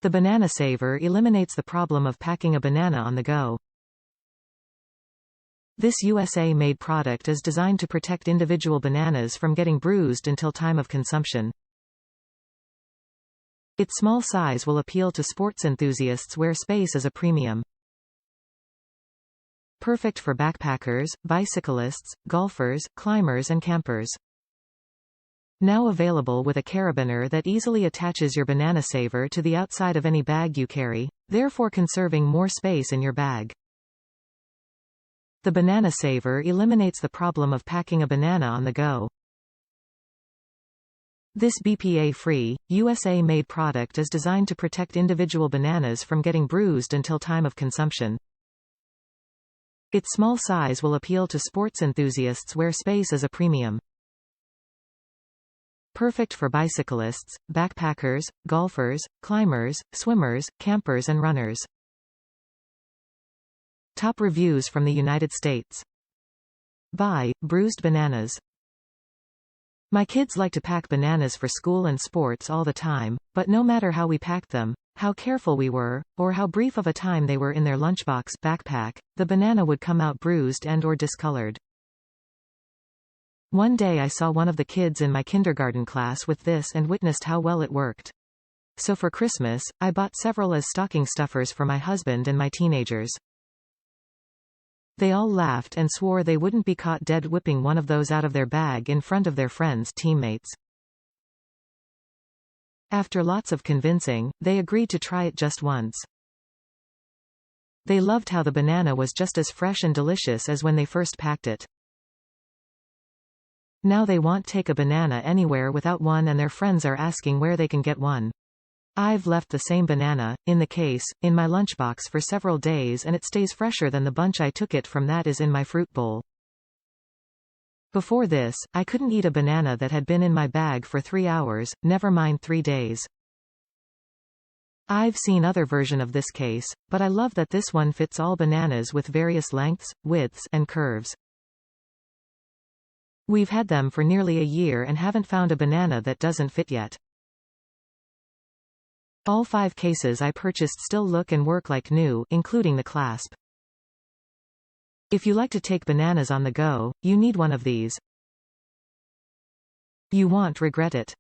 The banana saver eliminates the problem of packing a banana on the go. This USA-made product is designed to protect individual bananas from getting bruised until time of consumption. Its small size will appeal to sports enthusiasts where space is a premium. Perfect for backpackers, bicyclists, golfers, climbers and campers. Now available with a carabiner that easily attaches your banana saver to the outside of any bag you carry, therefore conserving more space in your bag. The banana saver eliminates the problem of packing a banana on the go. This BPA-free, USA-made product is designed to protect individual bananas from getting bruised until time of consumption. Its small size will appeal to sports enthusiasts where space is a premium. Perfect for bicyclists, backpackers, golfers, climbers, swimmers, campers and runners. Top reviews from the United States. Buy, bruised bananas. My kids like to pack bananas for school and sports all the time, but no matter how we packed them, how careful we were, or how brief of a time they were in their lunchbox backpack, the banana would come out bruised and/or discolored. One day I saw one of the kids in my kindergarten class with this and witnessed how well it worked. So for Christmas, I bought several as stocking stuffers for my husband and my teenagers. They all laughed and swore they wouldn't be caught dead whipping one of those out of their bag in front of their friends' teammates. After lots of convincing, they agreed to try it just once. They loved how the banana was just as fresh and delicious as when they first packed it. Now they won't take a banana anywhere without one and their friends are asking where they can get one. I've left the same banana, in the case, in my lunchbox for several days and it stays fresher than the bunch I took it from that is in my fruit bowl. Before this, I couldn't eat a banana that had been in my bag for 3 hours, never mind 3 days. I've seen other version of this case, but I love that this one fits all bananas with various lengths, widths, and curves. We've had them for nearly a year and haven't found a banana that doesn't fit yet. All 5 cases I purchased still look and work like new, including the clasp. If you like to take bananas on the go, you need one of these. You won't regret it.